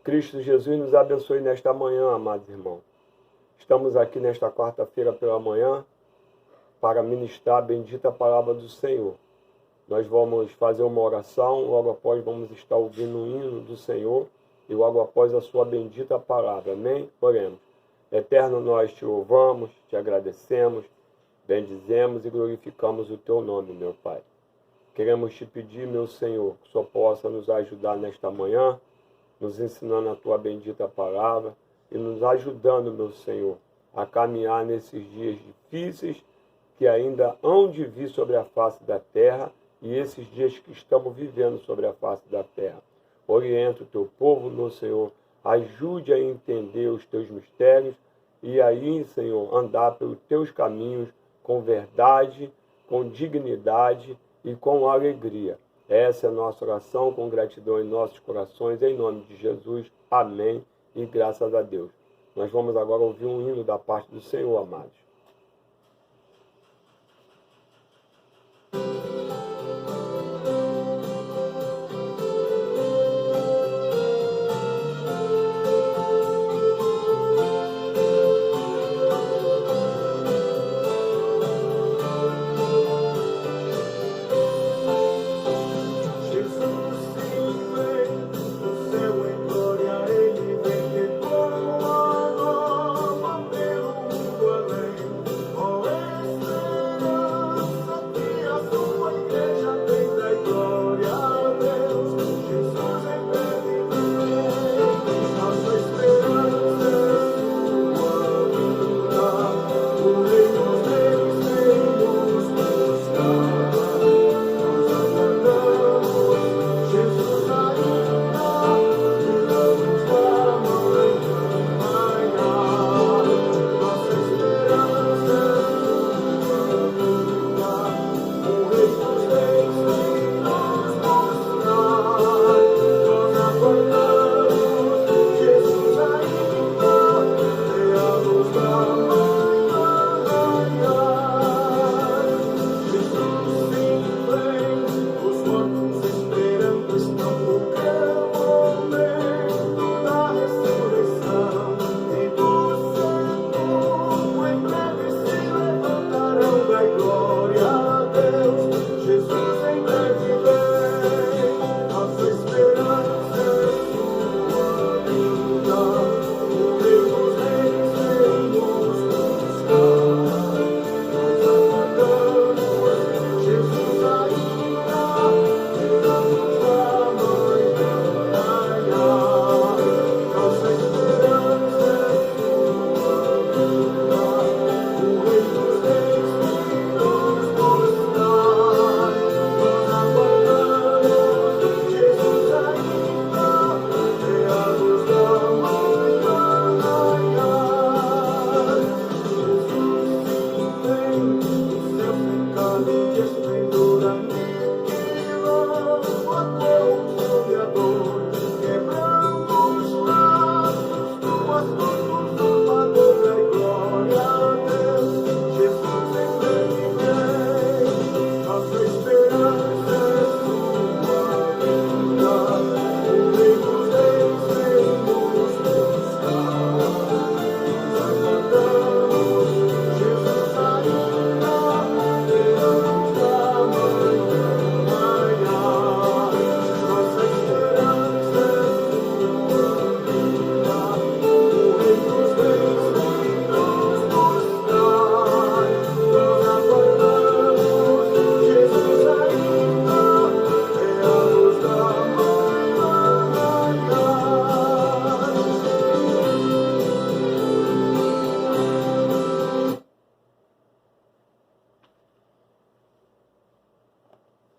Cristo Jesus nos abençoe nesta manhã, amados irmãos. Estamos aqui nesta quarta-feira pela manhã para ministrar a bendita palavra do Senhor. Nós vamos fazer uma oração, logo após vamos estar ouvindo o hino do Senhor e logo após a sua bendita palavra. Amém? Oremos. Eterno, nós te louvamos, te agradecemos, bendizemos e glorificamos o teu nome, meu Pai. Queremos te pedir, meu Senhor, que o Senhor possa nos ajudar nesta manhã, nos ensinando a tua bendita palavra e nos ajudando, meu Senhor, a caminhar nesses dias difíceis que ainda hão de vir sobre a face da terra e esses dias que estamos vivendo sobre a face da terra. Orienta o teu povo, meu Senhor, ajude a entender os teus mistérios e aí, Senhor, andar pelos teus caminhos com verdade, com dignidade e com alegria. Essa é a nossa oração, com gratidão em nossos corações, em nome de Jesus. Amém e graças a Deus. Nós vamos agora ouvir um hino da parte do Senhor, amados.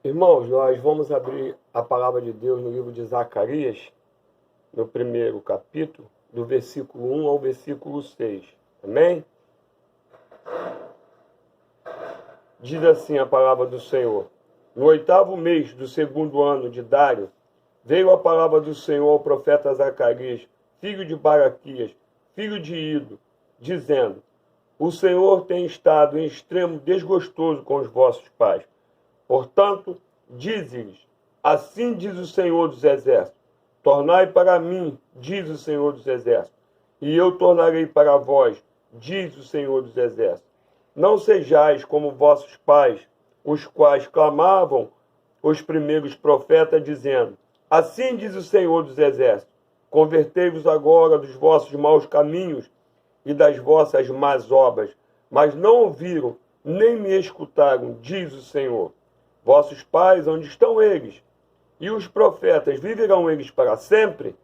Irmãos, nós vamos abrir a palavra de Deus no livro de Zacarias, no primeiro capítulo, do versículo 1 ao versículo 6. Amém? Diz assim a palavra do Senhor. No 8º mês do 2º ano de Dário, veio a palavra do Senhor ao profeta Zacarias, filho de Baraquias, filho de Ido, dizendo: O Senhor tem estado em extremo desgostoso com os vossos pais. Portanto, dize-lhes, assim diz o Senhor dos Exércitos, Tornai para mim, diz o Senhor dos Exércitos, e eu tornarei para vós, diz o Senhor dos Exércitos. Não sejais como vossos pais, os quais clamavam os primeiros profetas, dizendo: assim diz o Senhor dos Exércitos, convertei-vos agora dos vossos maus caminhos e das vossas más obras, mas não ouviram, nem me escutaram, diz o Senhor. Vossos pais, onde estão eles? E os profetas, viverão eles para sempre?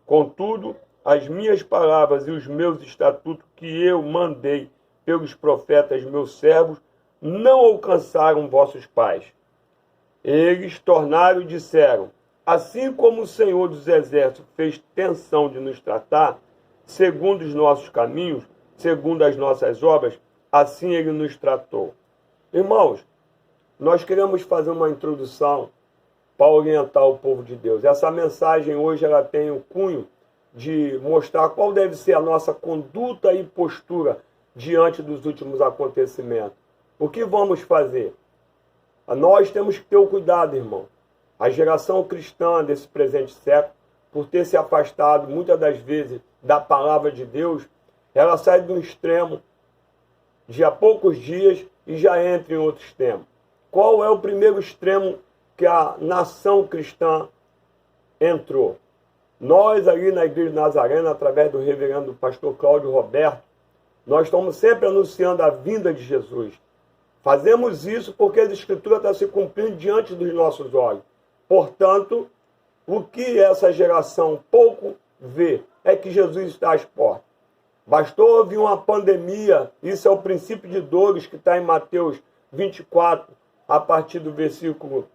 Contudo, as minhas palavras e os meus estatutos que eu mandei pelos profetas meus servos, não alcançaram vossos pais. Eles tornaram e disseram: assim como o Senhor dos Exércitos fez tensão de nos tratar, segundo os nossos caminhos, segundo as nossas obras, assim ele nos tratou. Irmãos, nós queremos fazer uma introdução para orientar o povo de Deus. Essa mensagem hoje ela tem o cunho de mostrar qual deve ser a nossa conduta e postura diante dos últimos acontecimentos. O que vamos fazer? Nós temos que ter o cuidado, irmão. A geração cristã desse presente século, por ter se afastado muitas das vezes da palavra de Deus, ela sai de um extremo de há poucos dias e já entra em outro extremo. Qual é o primeiro extremo que a nação cristã entrou? Nós ali na Igreja Nazarena, através do reverendo pastor Cláudio Roberto, nós estamos sempre anunciando a vinda de Jesus. Fazemos isso porque a Escritura está se cumprindo diante dos nossos olhos. Portanto, o que essa geração pouco vê é que Jesus está às portas. Bastou ouvir uma pandemia, isso é o princípio de dores que está em Mateus 24, a partir do versículo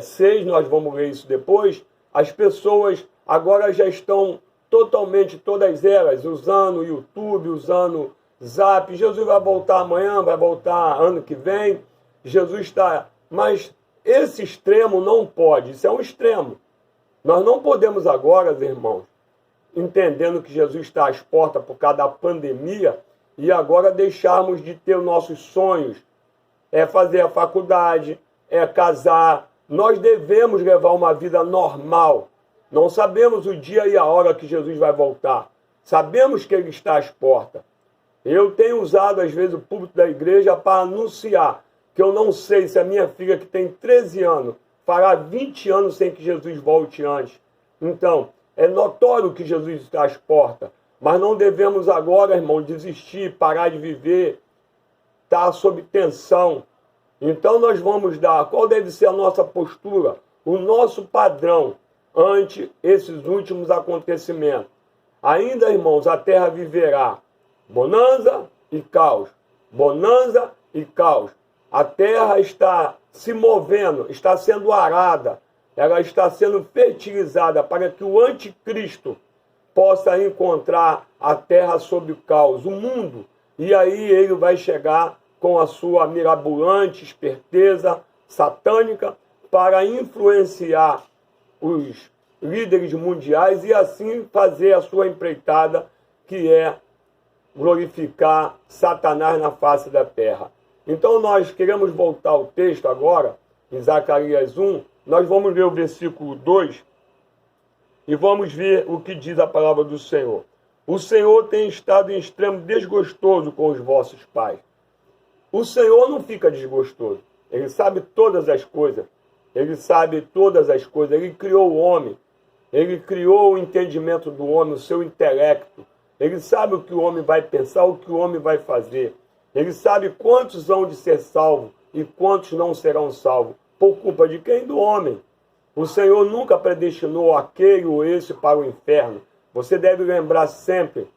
6, nós vamos ler isso depois. As pessoas agora já estão totalmente, todas elas, usando o YouTube, usando Zap. Jesus vai voltar amanhã, vai voltar ano que vem. Jesus está... Mas esse extremo não pode, isso é um extremo. Nós não podemos agora, irmãos, entendendo que Jesus está às portas por causa da pandemia, e agora deixarmos de ter os nossos sonhos, fazer a faculdade, casar. Nós devemos levar uma vida normal. Não sabemos o dia e a hora que Jesus vai voltar. Sabemos que ele está às portas. Eu tenho usado, às vezes, o púlpito da igreja para anunciar que eu não sei se a minha filha, que tem 13 anos, fará 20 anos sem que Jesus volte antes. Então, é notório que Jesus está às portas. Mas não devemos agora, irmão, desistir, parar de viver, estar sob tensão. Então nós vamos dar, qual deve ser a nossa postura, o nosso padrão ante esses últimos acontecimentos. Ainda, irmãos, a terra viverá bonança e caos. Bonança e caos. A terra está se movendo, está sendo arada, ela está sendo fertilizada para que o anticristo possa encontrar a terra sob o caos, o mundo. E aí ele vai chegar com a sua mirabolante esperteza satânica para influenciar os líderes mundiais e assim fazer a sua empreitada, que é glorificar Satanás na face da terra. Então nós queremos voltar ao texto agora, em Zacarias 1, nós vamos ler o versículo 2 e vamos ver o que diz a palavra do Senhor. O Senhor tem estado em extremo desgostoso com os vossos pais. O Senhor não fica desgostoso. Ele sabe todas as coisas. Ele sabe todas as coisas. Ele criou o homem. Ele criou o entendimento do homem, o seu intelecto. Ele sabe o que o homem vai pensar, o que o homem vai fazer. Ele sabe quantos hão de ser salvos e quantos não serão salvos. Por culpa de quem? Do homem. O Senhor nunca predestinou aquele ou esse para o inferno. Você deve lembrar sempre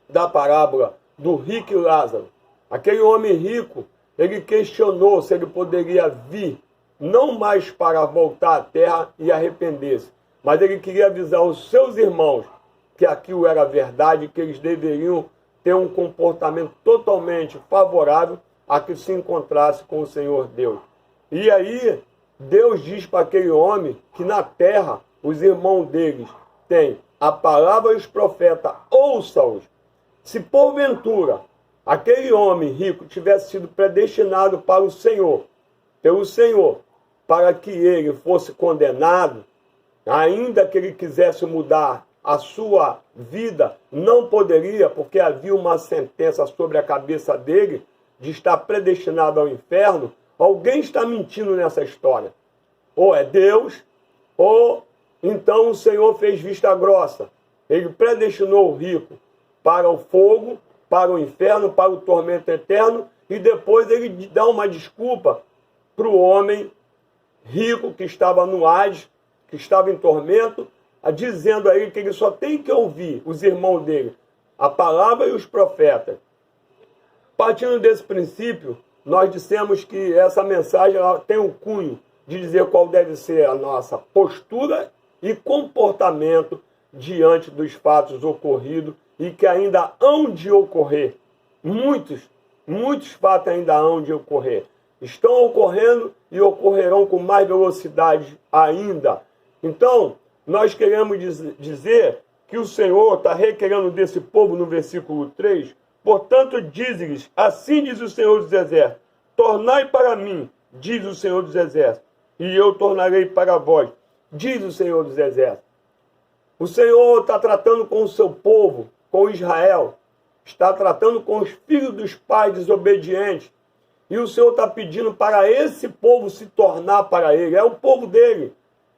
da parábola do rico e Lázaro. Aquele homem rico, ele questionou se ele poderia vir, não mais para voltar à terra e arrepender-se, mas ele queria avisar os seus irmãos que aquilo era verdade, que eles deveriam ter um comportamento totalmente favorável a que se encontrasse com o Senhor Deus. E aí, Deus diz para aquele homem que na terra, os irmãos deles têm a palavra e os profetas, ouça-os. Se porventura aquele homem rico tivesse sido predestinado para o Senhor, pelo Senhor, para que ele fosse condenado, Ainda que ele quisesse mudar a sua vida, não poderia, porque havia uma sentença sobre a cabeça dele de estar predestinado ao inferno. Alguém está mentindo nessa história. Ou é Deus, ou então o Senhor fez vista grossa. Ele predestinou o rico para o fogo, para o inferno, para o tormento eterno, e depois ele dá uma desculpa para o homem rico que estava no Hades, que estava em tormento, dizendo a ele que ele só tem que ouvir os irmãos dele, a palavra e os profetas. Partindo desse princípio, nós dissemos que essa mensagem ela tem o cunho de dizer qual deve ser a nossa postura e comportamento diante dos fatos ocorridos e que ainda hão de ocorrer. Muitos fatos ainda hão de ocorrer. Estão ocorrendo e ocorrerão com mais velocidade ainda. Então, nós queremos dizer que o Senhor está requerendo desse povo no versículo 3, portanto, diz-lhes, assim diz o Senhor dos Exércitos, tornai para mim, diz o Senhor dos Exércitos, e eu tornarei para vós, diz o Senhor dos Exércitos. O Senhor está tratando com o seu povo, com Israel, está tratando com os filhos dos pais desobedientes, e o Senhor está pedindo para esse povo se tornar para ele, é o povo dele.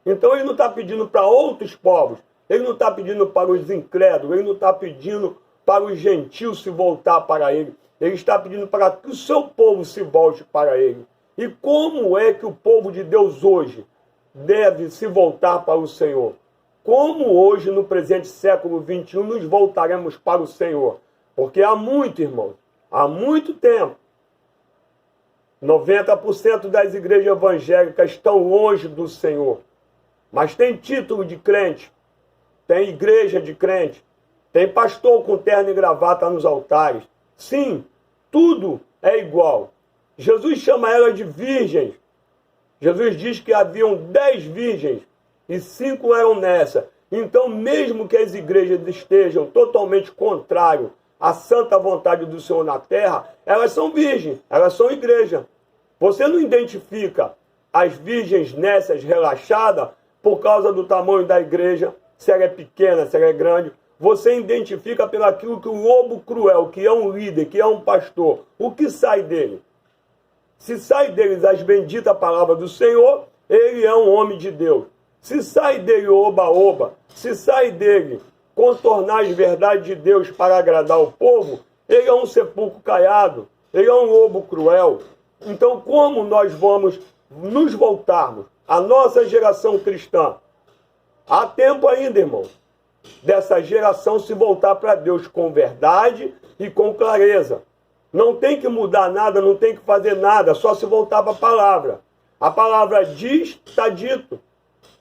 Então ele não está pedindo para outros povos, ele não está pedindo para os incrédulos, ele não está pedindo para os gentios se voltar para ele, ele está pedindo para que o seu povo se volte para ele. E como é que o povo de Deus hoje deve se voltar para o Senhor? Como hoje, no presente século XXI, nos voltaremos para o Senhor? Porque há muito, irmãos, há muito tempo, 90% das igrejas evangélicas estão longe do Senhor. Mas tem título de crente, tem igreja de crente, tem pastor com terno e gravata nos altares. Sim, tudo é igual. Jesus chama ela de virgens. Jesus diz que haviam 10 virgens e 5 eram nessa. Então, mesmo que as igrejas estejam totalmente contrárias à santa vontade do Senhor na terra, elas são virgens, elas são igreja. Você não identifica as virgens nessas relaxadas por causa do tamanho da igreja, se ela é pequena, se ela é grande. Você identifica pelo aquilo que o lobo cruel, que é um líder, que é um pastor, o que sai dele? Se sai deles as benditas palavras do Senhor, ele é um homem de Deus. Se sai dele oba-oba, se sai dele contornar as verdades de Deus para agradar o povo, ele é um sepulcro caiado, ele é um lobo cruel. Então, como nós vamos nos voltarmos, a nossa geração cristã? Há tempo ainda, irmão, dessa geração se voltar para Deus com verdade e com clareza. Não tem que mudar nada, não tem que fazer nada, só se voltar para a palavra. A palavra diz, está dito.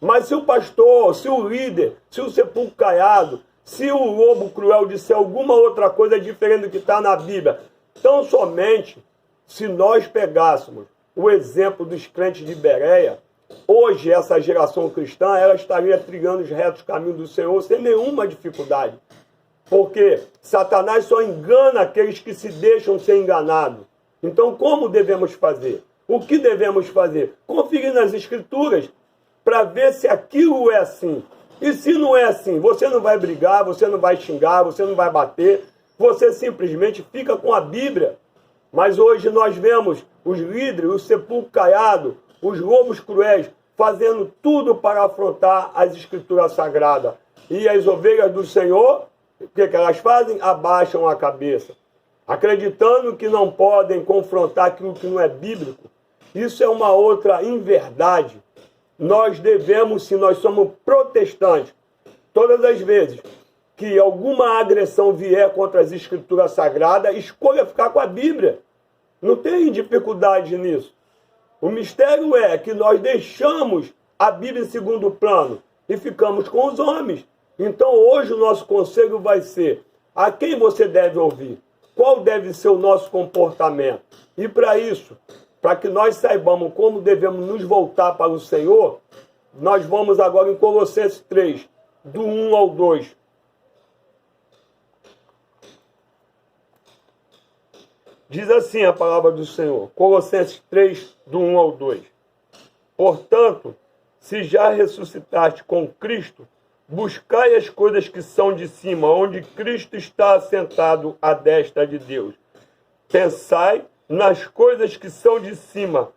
Mas se o pastor, se o líder, se o sepulcro caiado, se o lobo cruel disser alguma outra coisa diferente do que está na Bíblia, tão somente se nós pegássemos o exemplo dos crentes de Bereia, hoje essa geração cristã ela estaria trilhando os retos caminhos do Senhor sem nenhuma dificuldade. Porque Satanás só engana aqueles que se deixam ser enganados. Então, como devemos fazer? O que devemos fazer? Conferir nas Escrituras para ver se aquilo é assim. E se não é assim, você não vai brigar, você não vai xingar, você não vai bater, você simplesmente fica com a Bíblia. Mas hoje nós vemos os líderes, o sepulcro caiado, os lobos cruéis, fazendo tudo para afrontar as Escrituras Sagradas. E as ovelhas do Senhor, o que elas fazem? Abaixam a cabeça, acreditando que não podem confrontar aquilo que não é bíblico. Isso é uma outra inverdade. Nós devemos, se nós somos protestantes, todas as vezes que alguma agressão vier contra as Escrituras Sagradas, escolha ficar com a Bíblia. Não tem dificuldade nisso. O mistério é que nós deixamos a Bíblia em segundo plano e ficamos com os homens. Então hoje o nosso conselho vai ser: a quem você deve ouvir? Qual deve ser o nosso comportamento? E para isso, para que nós saibamos como devemos nos voltar para o Senhor, nós vamos agora em Colossenses 3, do 1 ao 2. Diz assim a palavra do Senhor, Colossenses 3, do 1 ao 2. Portanto, se já ressuscitaste com Cristo, buscai as coisas que são de cima, onde Cristo está assentado à destra de Deus. Pensai nas coisas que são de cima,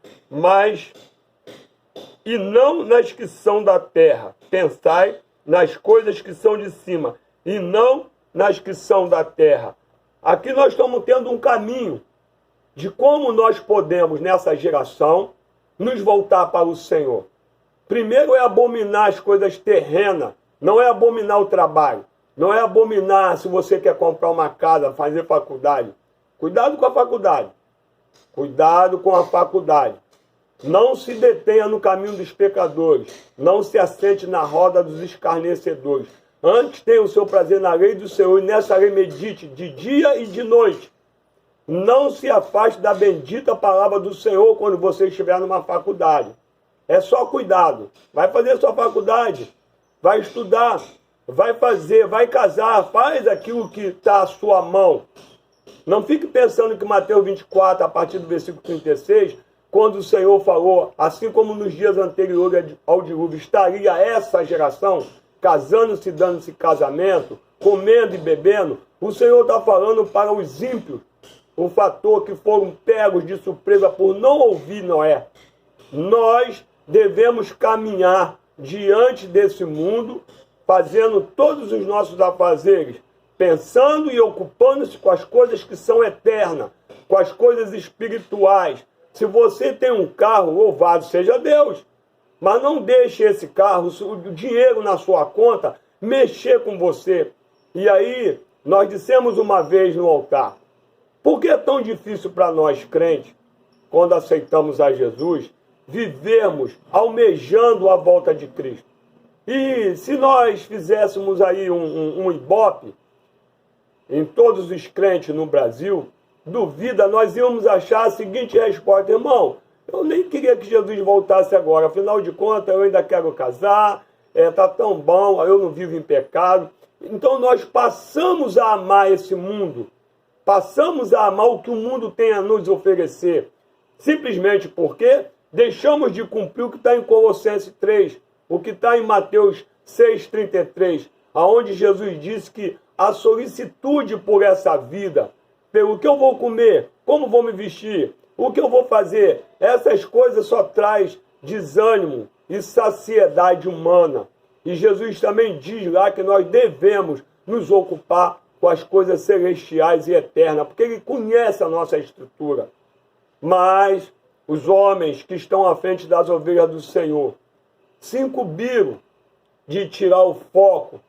e não nas que são da terra. Pensai nas coisas que são de cima, e não nas que são da terra. Aqui nós estamos tendo um caminho de como nós podemos, nessa geração, nos voltar para o Senhor. Primeiro é abominar as coisas terrenas, não é abominar o trabalho, não é abominar se você quer comprar uma casa, fazer faculdade. Cuidado com a faculdade. Cuidado com a faculdade. Não se detenha no caminho dos pecadores. Não se assente na roda dos escarnecedores. Antes tenha o seu prazer na lei do Senhor, e nessa lei medite de dia e de noite. Não se afaste da bendita palavra do Senhor quando você estiver numa faculdade. É só cuidado. Vai fazer sua faculdade. Vai estudar. Vai fazer. Vai casar. Faz aquilo que está à sua mão. Não fique pensando que Mateus 24, a partir do versículo 36, quando o Senhor falou, assim como nos dias anteriores ao dilúvio, estaria essa geração casando-se, dando-se casamento, comendo e bebendo. O Senhor está falando para os ímpios, o fator que foram pegos de surpresa por não ouvir Noé. Nós devemos caminhar diante desse mundo, fazendo todos os nossos afazeres, pensando e ocupando-se com as coisas que são eternas, com as coisas espirituais. Se você tem um carro, louvado seja Deus. Mas não deixe esse carro, o dinheiro na sua conta, mexer com você. E aí, nós dissemos uma vez no altar, por que é tão difícil para nós crentes, quando aceitamos a Jesus, vivermos almejando a volta de Cristo? E se nós fizéssemos aí um ibope em todos os crentes no Brasil, duvida, nós íamos achar a seguinte resposta: irmão, eu nem queria que Jesus voltasse agora, afinal de contas eu ainda quero casar, está tão bom, eu não vivo em pecado. Então nós passamos a amar esse mundo, passamos a amar o que o mundo tem a nos oferecer, simplesmente porque deixamos de cumprir o que está em Colossenses 3, o que está em Mateus 6,33, aonde Jesus disse que a solicitude por essa vida, pelo que eu vou comer, como vou me vestir, o que eu vou fazer, essas coisas só traz desânimo e saciedade humana. E Jesus também diz lá que nós devemos nos ocupar com as coisas celestiais e eternas, porque Ele conhece a nossa estrutura. Mas os homens que estão à frente das ovelhas do Senhor se incumbiram de tirar o foco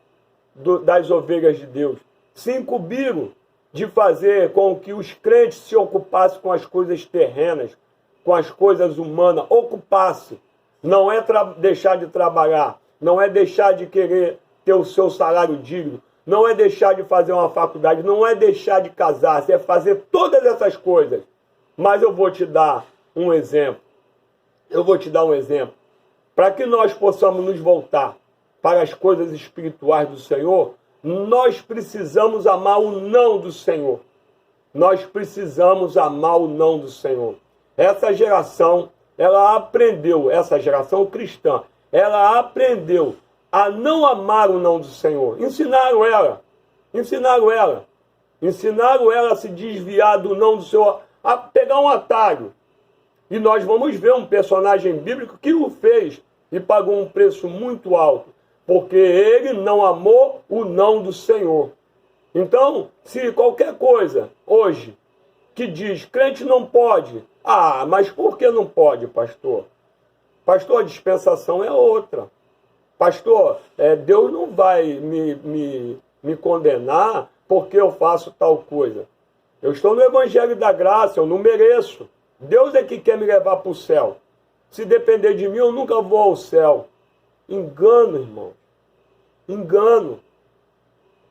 das ovelhas de Deus, se incumbiram de fazer com que os crentes se ocupassem com as coisas terrenas, com as coisas humanas. Ocupasse não é deixar de trabalhar, não é deixar de querer ter o seu salário digno, não é deixar de fazer uma faculdade, não é deixar de casar, é fazer todas essas coisas. Mas eu vou te dar um exemplo. Para que nós possamos nos voltar para as coisas espirituais do Senhor, nós precisamos amar o não do Senhor. Nós precisamos amar o não do Senhor. Essa geração, essa geração cristã, ela aprendeu a não amar o não do Senhor. Ensinaram ela a se desviar do não do Senhor, a pegar um atalho. E nós vamos ver um personagem bíblico que o fez e pagou um preço muito alto, porque ele não amou o não do Senhor. Então, se qualquer coisa hoje que diz crente não pode, mas por que não pode, pastor? Pastor, a dispensação é outra. Pastor, Deus não vai me condenar porque eu faço tal coisa. Eu estou no Evangelho da Graça, eu não mereço. Deus é que quer me levar para o céu. Se depender de mim, eu nunca vou ao céu. Engano, irmão. Engano.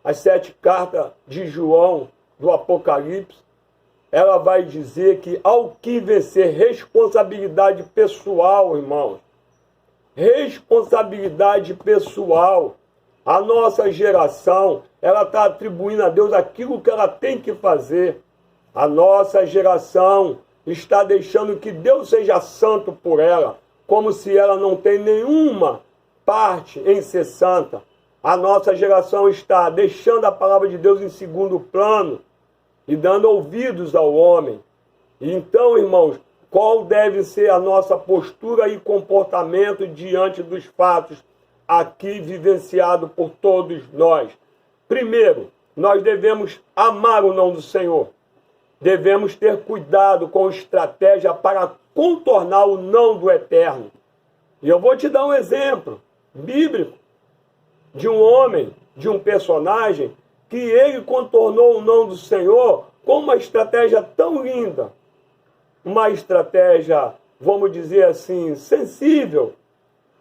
As 7 cartas de João, do Apocalipse, ela vai dizer que ao que vencer, responsabilidade pessoal, irmãos. Responsabilidade pessoal. A nossa geração, ela está atribuindo a Deus aquilo que ela tem que fazer. A nossa geração está deixando que Deus seja santo por ela. como se ela não tem nenhuma parte em ser santa. A nossa geração está deixando a palavra de Deus em segundo plano e dando ouvidos ao homem. Então, irmãos, qual deve ser a nossa postura e comportamento diante dos fatos aqui vivenciado por todos nós? Primeiro, nós devemos amar o nome do Senhor. Devemos ter cuidado com estratégia para contornar o não do eterno. E eu vou te dar um exemplo bíblico de um homem, de um personagem, que ele contornou o não do Senhor com uma estratégia tão linda. Uma estratégia, vamos dizer assim, sensível.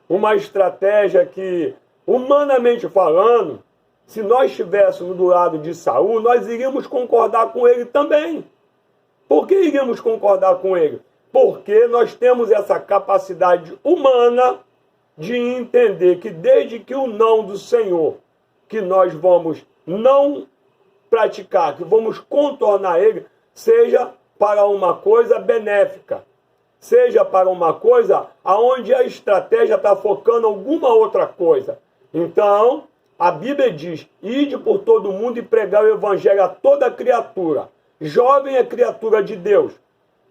Uma estratégia que, humanamente falando, se nós estivéssemos do lado de Saul, nós iríamos concordar com ele também. Por que iríamos concordar com ele? Porque nós temos essa capacidade humana de entender que desde que o não do Senhor, que nós vamos não praticar, que vamos contornar ele, seja para uma coisa benéfica, seja para uma coisa aonde a estratégia está focando alguma outra coisa. Então, a Bíblia diz, ide por todo mundo e pregar o evangelho a toda criatura. Jovem é criatura de Deus.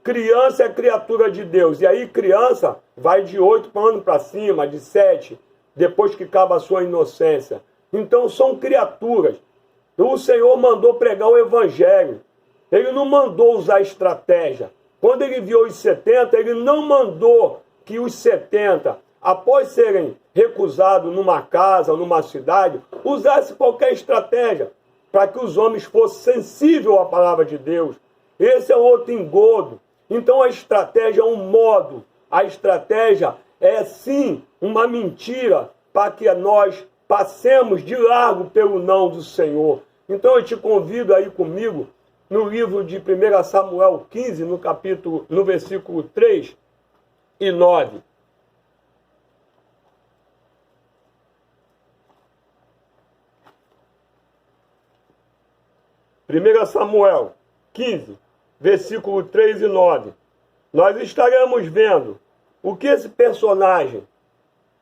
Criança é criatura de Deus. E aí criança vai de 8 anos para cima, de 7, depois que acaba a sua inocência. Então são criaturas. O Senhor mandou pregar o evangelho. Ele não mandou usar estratégia. Quando ele viu os 70, ele não mandou que os 70, após serem recusados numa casa, numa cidade, usasse qualquer estratégia para que os homens fossem sensíveis à palavra de Deus. Esse é outro engodo. Então a estratégia é um modo. A estratégia é sim uma mentira para que nós passemos de largo pelo não do Senhor. Então eu te convido aí comigo no livro de 1 Samuel 15, no versículo 3 e 9. Primeira Samuel 15, versículo 3 e 9. Nós estaremos vendo o que esse personagem,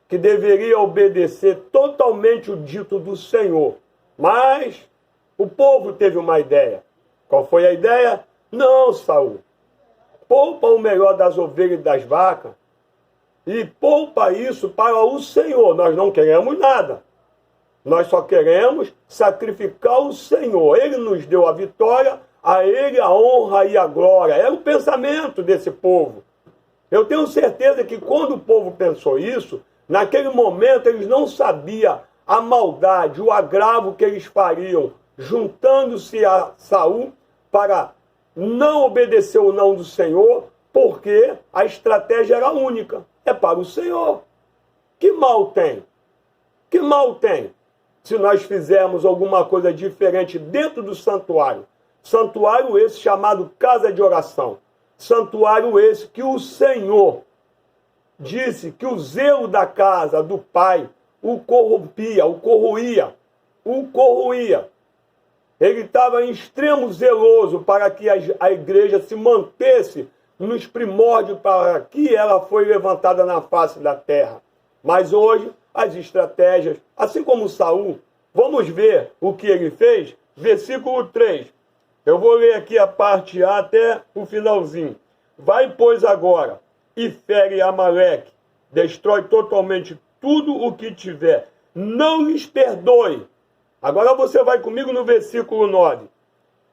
que deveria obedecer totalmente o dito do Senhor, mas o povo teve uma ideia. Qual foi a ideia? Não, Saul, poupa o melhor das ovelhas e das vacas e poupa isso para o Senhor. Nós não queremos nada. Nós só queremos sacrificar o Senhor. Ele nos deu a vitória, a Ele a honra e a glória. Era o pensamento desse povo. Eu tenho certeza que quando o povo pensou isso, naquele momento eles não sabiam a maldade, o agravo que eles fariam, juntando-se a Saul para não obedecer o não do Senhor, porque a estratégia era única. É para o Senhor. Que mal tem? Que mal tem? Se nós fizermos alguma coisa diferente dentro do santuário. Santuário esse chamado casa de oração. Santuário esse que o Senhor disse que o zelo da casa do Pai o corrompia, o corroía. Ele estava em extremo zeloso para que a igreja se mantesse nos primórdios para que ela foi levantada na face da terra. Mas hoje, as estratégias, assim como Saul, vamos ver o que ele fez? Versículo 3. Eu vou ler aqui a parte A até o finalzinho. Vai, pois, agora, e fere Amaleque, destrói totalmente tudo o que tiver. Não lhes perdoe. Agora você vai comigo no versículo 9.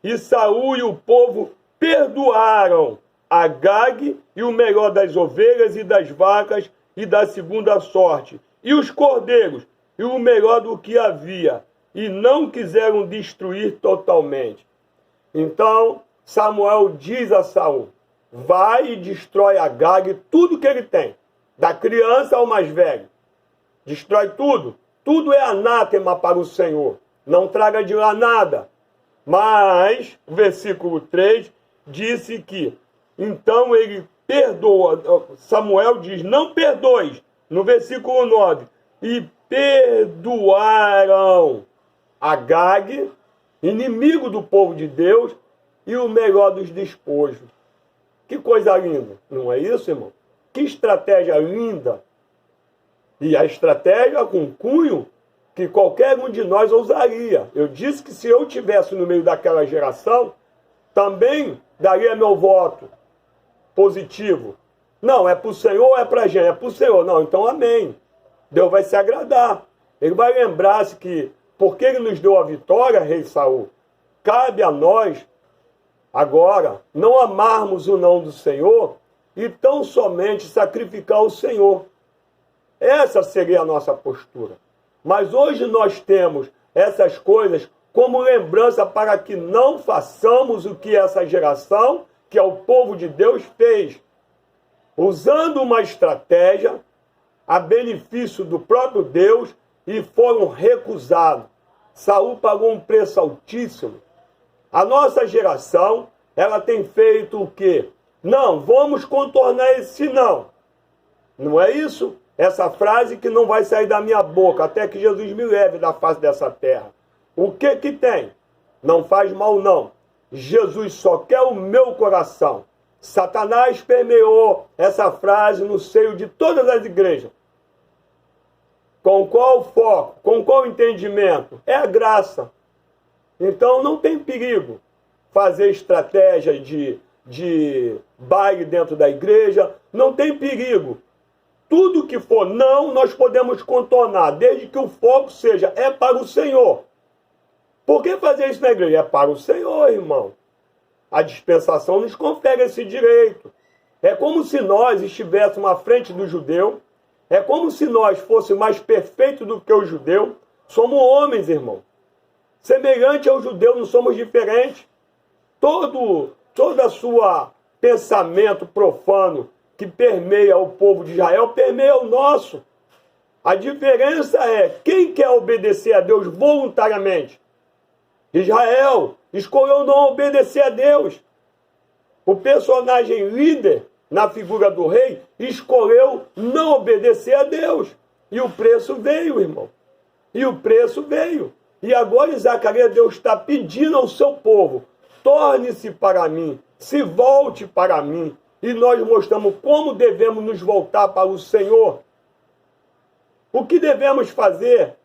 E Saul e o povo perdoaram Agag e o melhor das ovelhas e das vacas e da segunda sorte, e os cordeiros, e o melhor do que havia, e não quiseram destruir totalmente. Então Samuel diz a Saul, vai e destrói Agag tudo que ele tem, da criança ao mais velho. Destrói tudo. Tudo é anátema para o Senhor. Não traga de lá nada. Mas, o versículo 3, disse que, então ele perdoa, Samuel diz, não perdoes, no versículo 9, e perdoaram Agag, inimigo do povo de Deus, e o melhor dos despojos. Que coisa linda, não é isso, irmão? Que estratégia linda! E a estratégia com cunho que qualquer um de nós ousaria. Eu disse que se eu tivesse no meio daquela geração, também daria meu voto positivo. Não, é para o Senhor ou é para a gente? É para o Senhor. Não, então amém. Deus vai se agradar. Ele vai lembrar-se que, porque ele nos deu a vitória, rei Saul, cabe a nós, agora, não amarmos o não do Senhor e tão somente sacrificar o Senhor. Essa seria a nossa postura. Mas hoje nós temos essas coisas como lembrança para que não façamos o que essa geração, que é o povo de Deus, fez. Usando uma estratégia a benefício do próprio Deus e foram recusados. Saul pagou um preço altíssimo. A nossa geração, ela tem feito o quê? Não, vamos contornar esse não. Não é isso? Essa frase que não vai sair da minha boca até que Jesus me leve da face dessa terra. O que que tem? Não faz mal não. Jesus só quer o meu coração. Satanás permeou essa frase no seio de todas as igrejas. Com qual foco? Com qual entendimento? É a graça. Então não tem perigo fazer estratégia de baile dentro da igreja. Não tem perigo. Tudo que for não, nós podemos contornar, desde que o foco seja, é para o Senhor. Por que fazer isso na igreja? É para o Senhor, irmão. A dispensação nos confere esse direito. É como se nós estivéssemos à frente do judeu. É como se nós fôssemos mais perfeitos do que o judeu. Somos homens, irmão. Semelhante ao judeu, não somos diferentes. Todo a sua pensamento profano que permeia o povo de Israel, permeia o nosso. A diferença é quem quer obedecer a Deus voluntariamente. Israel escolheu não obedecer a Deus. O personagem líder, na figura do rei, escolheu não obedecer a Deus. E o preço veio, irmão. E o preço veio. E agora, Zacarias, Deus está pedindo ao seu povo, torne-se para mim, se volte para mim. E nós mostramos como devemos nos voltar para o Senhor. O que devemos fazer?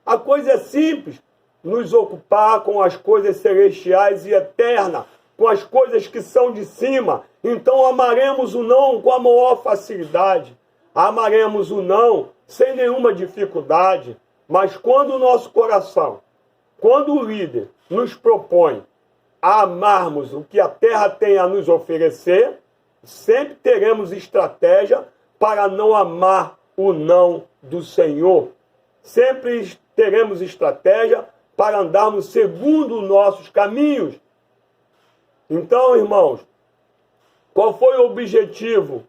A coisa é simples. Nos ocupar com as coisas celestiais e eternas, com as coisas que são de cima. Então amaremos o não com a maior facilidade. Amaremos o não sem nenhuma dificuldade. Mas quando o nosso coração, quando o líder nos propõe a amarmos o que a terra tem a nos oferecer, sempre teremos estratégia para não amar o não do Senhor. Sempre teremos estratégia para andarmos segundo os nossos caminhos. Então, irmãos, qual foi o objetivo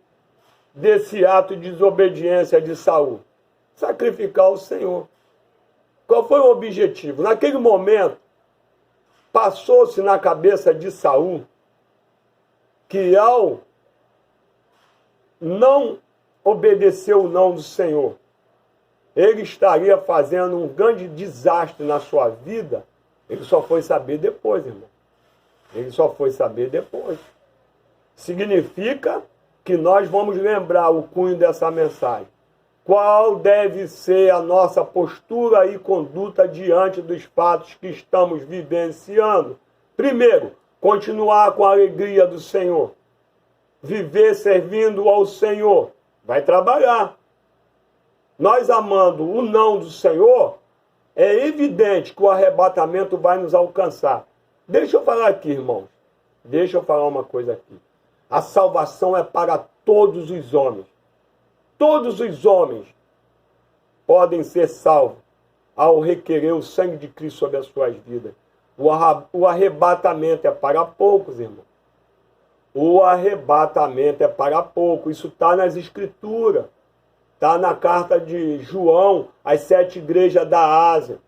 desse ato de desobediência de Saul? Sacrificar o Senhor. Qual foi o objetivo? Naquele momento, passou-se na cabeça de Saul que ao não obedecer o não do Senhor, ele estaria fazendo um grande desastre na sua vida. Ele só foi saber depois, irmão. Ele só foi saber depois. Significa que nós vamos lembrar o cunho dessa mensagem. Qual deve ser a nossa postura e conduta diante dos fatos que estamos vivenciando? Primeiro, continuar com a alegria do Senhor. Viver servindo ao Senhor. Vai trabalhar. Nós amando o não do Senhor, é evidente que o arrebatamento vai nos alcançar. Deixa eu falar aqui, irmãos. Deixa eu falar uma coisa aqui. A salvação é para todos os homens. Todos os homens podem ser salvos ao requerer o sangue de Cristo sobre as suas vidas. O arrebatamento é para poucos, irmão. O arrebatamento é para poucos. Isso está nas Escrituras. Está na carta de João, às 7 igrejas da Ásia.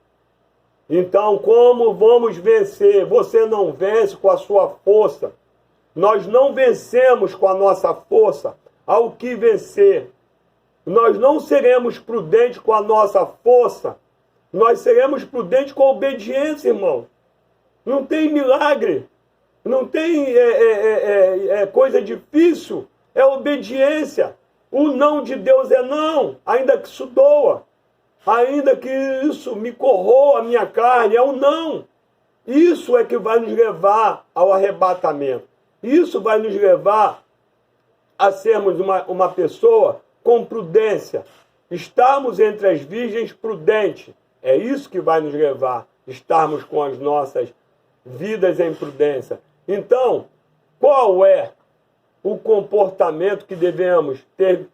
Então, como vamos vencer? Você não vence com a sua força. Nós não vencemos com a nossa força. Ao que vencer? Nós não seremos prudentes com a nossa força. Nós seremos prudentes com a obediência, irmão. Não tem milagre. Não tem coisa difícil. É obediência. O não de Deus é não, ainda que isso doa, ainda que isso me corroa a minha carne, é o não. Isso é que vai nos levar ao arrebatamento. Isso vai nos levar a sermos uma pessoa com prudência. Estarmos entre as virgens prudentes. É isso que vai nos levar, estarmos com as nossas vidas em prudência. Então, qual é o comportamento que devemos ter?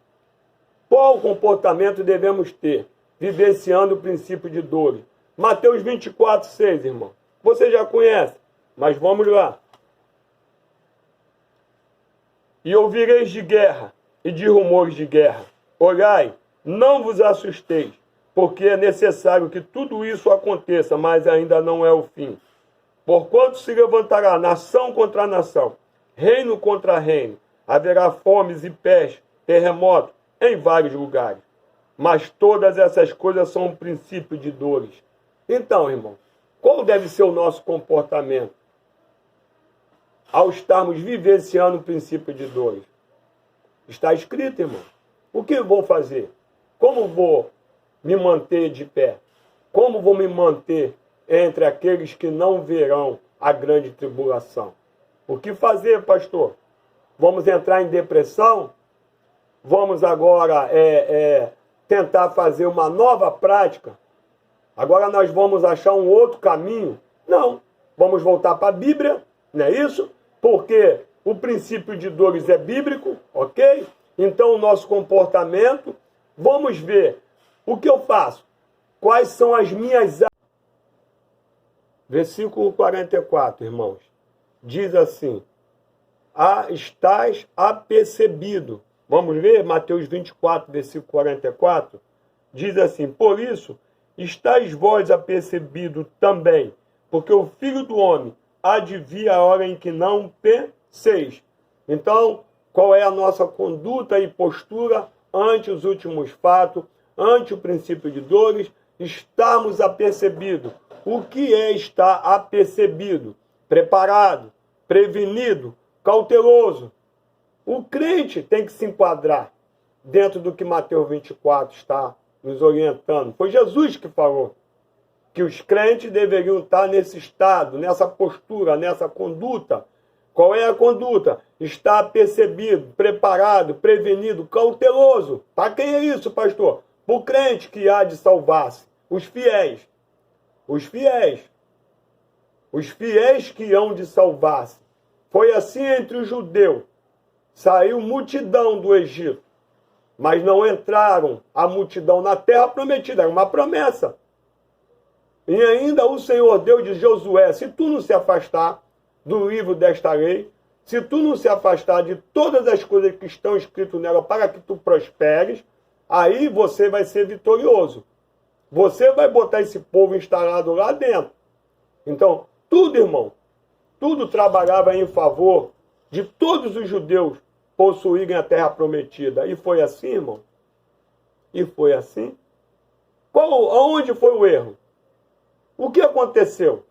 Qual comportamento devemos ter? Vivenciando o princípio de dores. Mateus 24, 6, irmão. Você já conhece, mas vamos lá. E ouvireis de guerra e de rumores de guerra. Olhai, não vos assusteis, porque é necessário que tudo isso aconteça, mas ainda não é o fim. Porquanto se levantará nação contra nação, reino contra reino, haverá fomes e pestes, terremotos em vários lugares. Mas todas essas coisas são um princípio de dores. Então, irmão, qual deve ser o nosso comportamento ao estarmos vivenciando o princípio de dores? Está escrito, irmão. O que eu vou fazer? Como vou me manter de pé? Como vou me manter entre aqueles que não verão a grande tribulação? O que fazer, pastor? Vamos entrar em depressão? Vamos agora tentar fazer uma nova prática? Agora nós vamos achar um outro caminho? Não. Vamos voltar para a Bíblia, não é isso? Porque o princípio de dores é bíblico, ok? Então o nosso comportamento, vamos ver o que eu faço. Quais são as minhas... Versículo 44, irmãos. Diz assim: estás apercebido. Vamos ver Mateus 24, versículo 44. Diz assim: por isso, estáis vós apercebido também, porque o Filho do Homem há de vir a hora em que não penseis. Então, qual é a nossa conduta e postura ante os últimos fatos, ante o princípio de dores? Estarmos apercebidos. O que é estar apercebido? Preparado, prevenido, cauteloso. O crente tem que se enquadrar dentro do que Mateus 24 está nos orientando. Foi Jesus que falou que os crentes deveriam estar nesse estado, nessa postura, nessa conduta. Qual é a conduta? Estar percebido, preparado, prevenido, cauteloso. Para quem é isso, pastor? Para o crente que há de salvar-se. Os fiéis. Os fiéis. Os fiéis que hão de salvar-se. Foi assim entre os judeus. Saiu multidão do Egito. Mas não entraram a multidão na terra prometida. Era uma promessa. E ainda o Senhor Deus de Josué: se tu não se afastar do livro desta lei, se tu não se afastar de todas as coisas que estão escritas nela para que tu prosperes, aí você vai ser vitorioso. Você vai botar esse povo instalado lá dentro. Então, tudo, irmão, tudo trabalhava em favor de todos os judeus possuírem a terra prometida. E foi assim, irmão? E foi assim? Aonde foi o erro? O que aconteceu?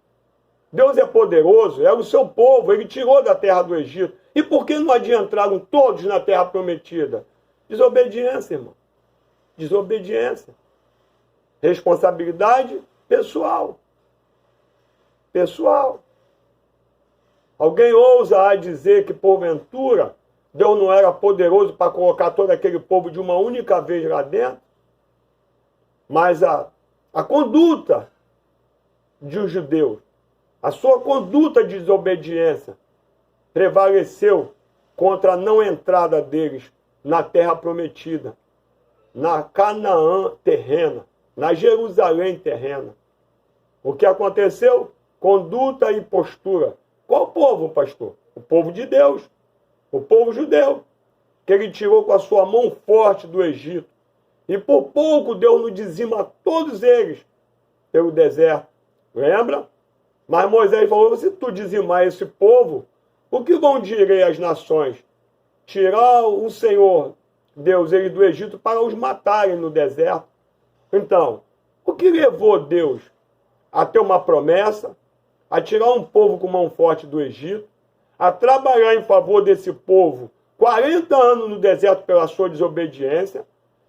Deus é poderoso, é o seu povo, ele tirou da terra do Egito. E por que não adentraram todos na terra prometida? Desobediência, irmão. Desobediência. Responsabilidade pessoal. Pessoal. Alguém ousa dizer que, porventura, Deus não era poderoso para colocar todo aquele povo de uma única vez lá dentro? Mas a conduta de um judeu, a sua conduta de desobediência, prevaleceu contra a não entrada deles na terra prometida, na Canaã terrena, na Jerusalém terrena. O que aconteceu? Conduta e postura. Qual povo, pastor? O povo de Deus, o povo judeu, que ele tirou com a sua mão forte do Egito. E por pouco Deus não dizima todos eles pelo deserto. Lembra? Mas Moisés falou: se tu dizimar esse povo, o que vão dizer as nações? Tirar o Senhor, Deus, eles do Egito para os matarem no deserto. Então, o que levou Deus a ter uma promessa, a tirar um povo com mão forte do Egito, a trabalhar em favor desse povo 40 anos no deserto pela sua desobediência,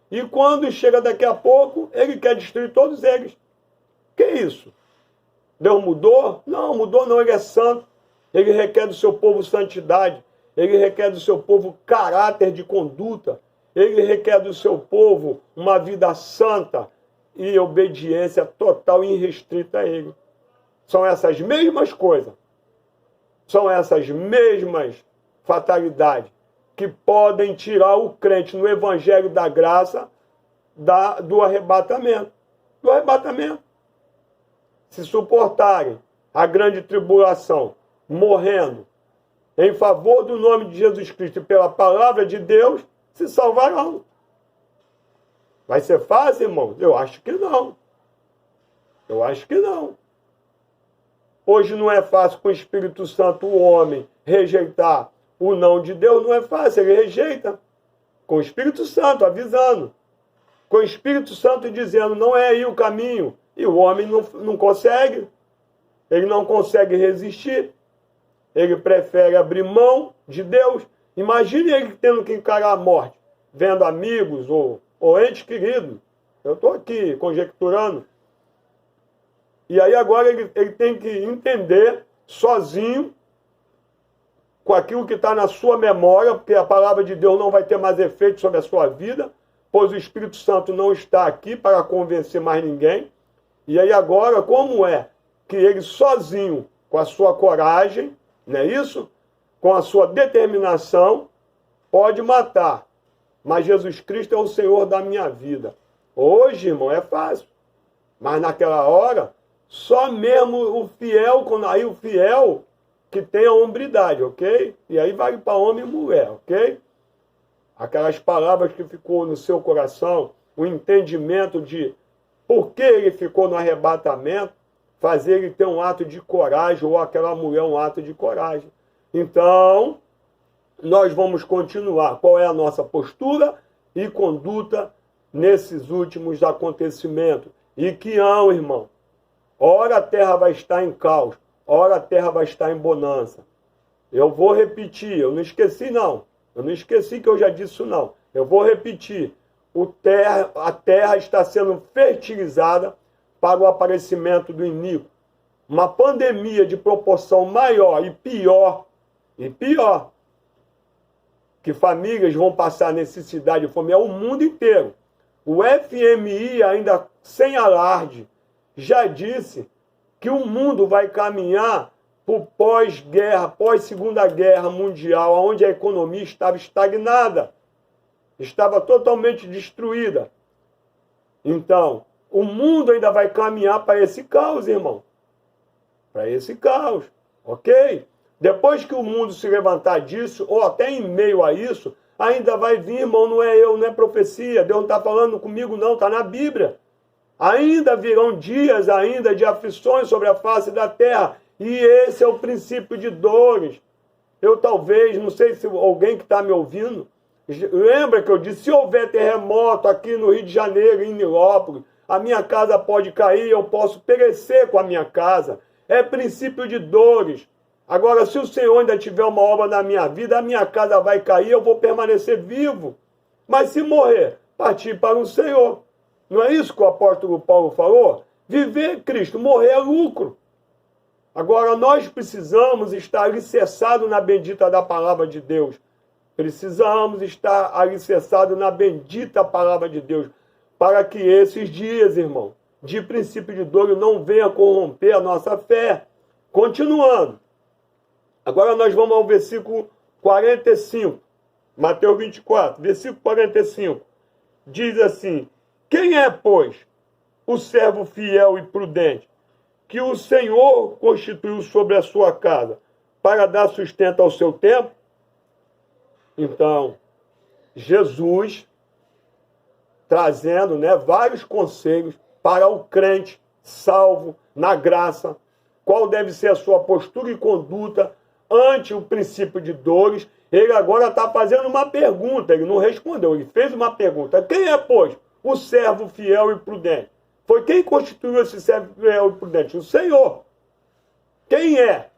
e quando chega daqui a pouco, ele quer destruir todos eles. Que isso? Deus mudou? Não, mudou não, ele é santo. Ele requer do seu povo santidade, ele requer do seu povo caráter de conduta, ele requer do seu povo uma vida santa e obediência total e irrestrita a ele. São essas mesmas coisas, são essas mesmas fatalidades que podem tirar o crente no evangelho da graça do arrebatamento. Do arrebatamento. Se suportarem a grande tribulação, morrendo em favor do nome de Jesus Cristo e pela palavra de Deus, se salvarão. Vai ser fácil, irmão? Eu acho que não. Eu acho que não. Hoje não é fácil com o Espírito Santo o homem rejeitar o não de Deus, não é fácil, ele rejeita. Com o Espírito Santo avisando. Com o Espírito Santo dizendo, não é aí o caminho. E o homem não consegue. Ele não consegue resistir. Ele prefere abrir mão de Deus. Imagine ele tendo que encarar a morte, vendo amigos ou entes queridos. Eu estou aqui conjecturando. E aí agora ele tem que entender sozinho, com aquilo que está na sua memória, porque a palavra de Deus não vai ter mais efeito sobre a sua vida, pois o Espírito Santo não está aqui para convencer mais ninguém. E aí agora, como é que ele sozinho, com a sua coragem, não é isso? Com a sua determinação, pode matar. Mas Jesus Cristo é o Senhor da minha vida. Hoje, irmão, é fácil. Mas naquela hora, só mesmo o fiel, aí o fiel que tem a hombridade, ok? E aí vale para homem e mulher, ok? Aquelas palavras que ficou no seu coração, o entendimento de por que ele ficou no arrebatamento, fazer ele ter um ato de coragem, ou aquela mulher um ato de coragem. Então, nós vamos continuar. Qual é a nossa postura e conduta nesses últimos acontecimentos? E que hão, irmão, ora a terra vai estar em caos, ora a terra vai estar em bonança. Eu vou repetir, eu não esqueci não. Eu não esqueci que eu já disse isso não. Eu vou repetir. A terra está sendo fertilizada para o aparecimento do iníquo. Uma pandemia de proporção maior e pior, que famílias vão passar necessidade de fome, é o mundo inteiro. O FMI, ainda sem alarde, já disse que o mundo vai caminhar por pós-guerra, pós-segunda guerra mundial, onde a economia estava estagnada, estava totalmente destruída. Então, o mundo ainda vai caminhar para esse caos, irmão. Para esse caos, ok? Depois que o mundo se levantar disso, ou até em meio a isso, ainda vai vir, irmão, não é eu, não é profecia, Deus não está falando comigo não, está na Bíblia. Ainda virão dias ainda de aflições sobre a face da terra, e esse é o princípio de dores. Eu talvez, não sei se alguém que está me ouvindo, lembra que eu disse, se houver terremoto aqui no Rio de Janeiro, em Nilópolis, a minha casa pode cair, eu posso perecer com a minha casa. É princípio de dores. Agora, se o Senhor ainda tiver uma obra na minha vida, a minha casa vai cair, eu vou permanecer vivo. Mas se morrer, partir para o Senhor. Não é isso que o apóstolo Paulo falou? Viver é Cristo, morrer é lucro. Agora, nós precisamos estar alicerçados na bendita da palavra de Deus. Precisamos estar alicerçados na bendita palavra de Deus, para que esses dias, irmão, de princípio de dor não venha corromper a nossa fé. Continuando. Agora nós vamos ao versículo 45. Mateus 24, versículo 45. Diz assim, quem é, pois, o servo fiel e prudente, que o Senhor constituiu sobre a sua casa, para dar sustento ao seu tempo? Então, Jesus trazendo, vários conselhos para o crente salvo na graça, qual deve ser a sua postura e conduta ante o princípio de dores. Ele agora está fazendo uma pergunta, ele não respondeu, ele fez uma pergunta. Quem é, pois, o servo fiel e prudente? Foi quem constituiu esse servo fiel e prudente? O Senhor. Quem é?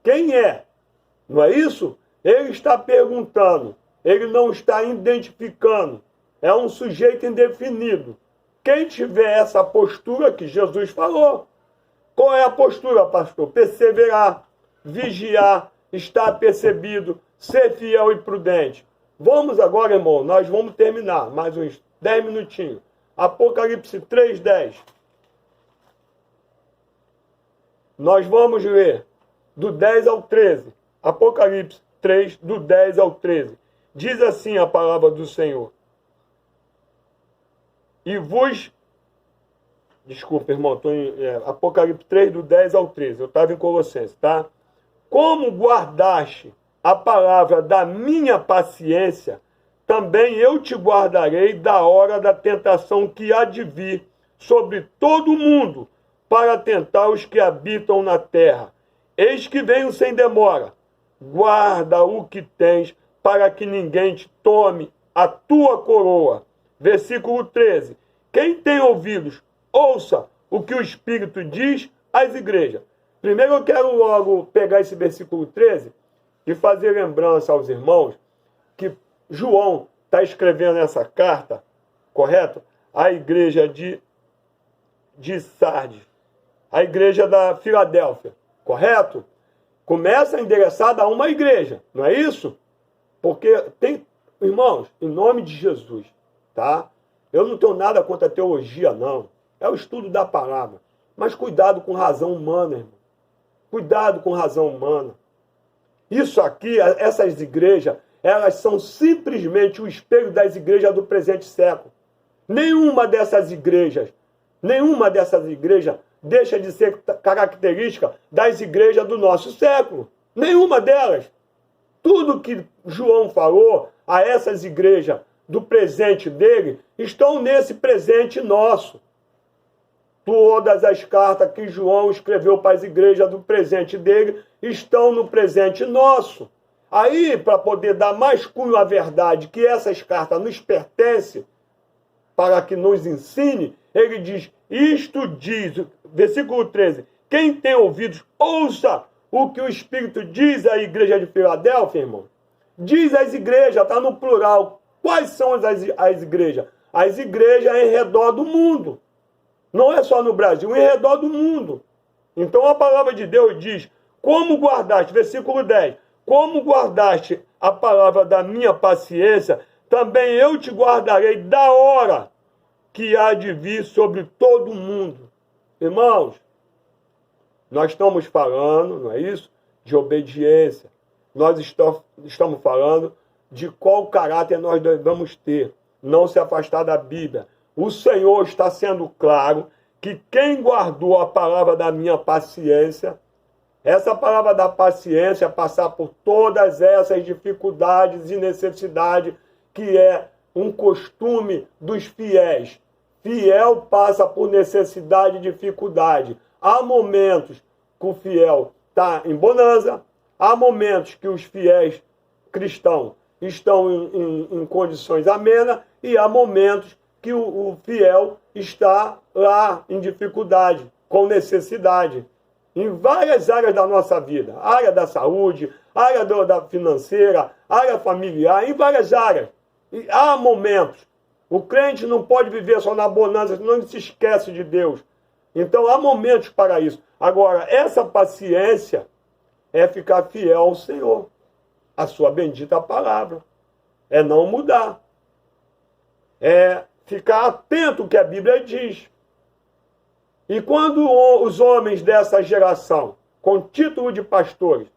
Quem é? Não é isso? Ele está perguntando, ele não está identificando. É um sujeito indefinido. Quem tiver essa postura que Jesus falou, qual é a postura, pastor? Perseverar, vigiar, estar percebido, ser fiel e prudente. Vamos agora, irmão, nós vamos terminar, mais uns 10 minutinhos. Apocalipse 3:10. Nós vamos ler do 10 ao 13. Apocalipse 3, do 10 ao 13. Diz assim a palavra do Senhor. E vos... Desculpa, irmão, estou em Apocalipse 3, do 10 ao 13. Eu estava em Colossenses, tá? Como guardaste a palavra da minha paciência, também eu te guardarei da hora da tentação que há de vir sobre todo o mundo, para tentar os que habitam na terra. Eis que venho sem demora. Guarda o que tens, para que ninguém te tome a tua coroa. Versículo 13. Quem tem ouvidos, ouça o que o Espírito diz às igrejas. Primeiro eu quero logo pegar esse versículo 13 e fazer lembrança aos irmãos que João está escrevendo essa carta, correto? À igreja de Sardes, a igreja da Filadélfia, correto? Começa endereçada a uma igreja, não é isso? Porque tem, irmãos, em nome de Jesus, tá? Eu não tenho nada contra a teologia, não. É o estudo da palavra. Mas cuidado com razão humana, irmão. Cuidado com razão humana. Isso aqui, essas igrejas, elas são simplesmente o espelho das igrejas do presente século. Nenhuma dessas igrejas deixa de ser característica das igrejas do nosso século. Nenhuma delas. Tudo que João falou a essas igrejas do presente dele estão nesse presente nosso. Todas as cartas que João escreveu para as igrejas do presente dele estão no presente nosso. Aí, para poder dar mais cunho à verdade que essas cartas nos pertencem, para que nos ensine, ele diz, isto diz, versículo 13, quem tem ouvidos, ouça o que o Espírito diz à igreja de Filadélfia, irmão. Diz às igrejas, está no plural. Quais são as igrejas? As igrejas em redor do mundo. Não é só no Brasil, em redor do mundo. Então a palavra de Deus diz, como guardaste, versículo 10, como guardaste a palavra da minha paciência, também eu te guardarei da hora que há de vir sobre todo o mundo. Irmãos, nós estamos falando, não é isso? De obediência. Nós estamos falando de qual caráter nós devemos ter. Não se afastar da Bíblia. O Senhor está sendo claro que quem guardou a palavra da minha paciência, essa palavra da paciência, passar por todas essas dificuldades e necessidades, que é um costume dos fiéis. Fiel passa por necessidade e dificuldade. Há momentos que o fiel está em bonança, há momentos que os fiéis cristãos estão em condições amenas e há momentos que o fiel está lá em dificuldade, com necessidade. Em várias áreas da nossa vida, área da saúde, área da financeira, área familiar, em várias áreas. E há momentos. O crente não pode viver só na bonança, senão ele se esquece de Deus. Então há momentos para isso. Agora, essa paciência é ficar fiel ao Senhor, a sua bendita palavra. É não mudar. É ficar atento ao que a Bíblia diz. E quando os homens dessa geração, com título de pastores,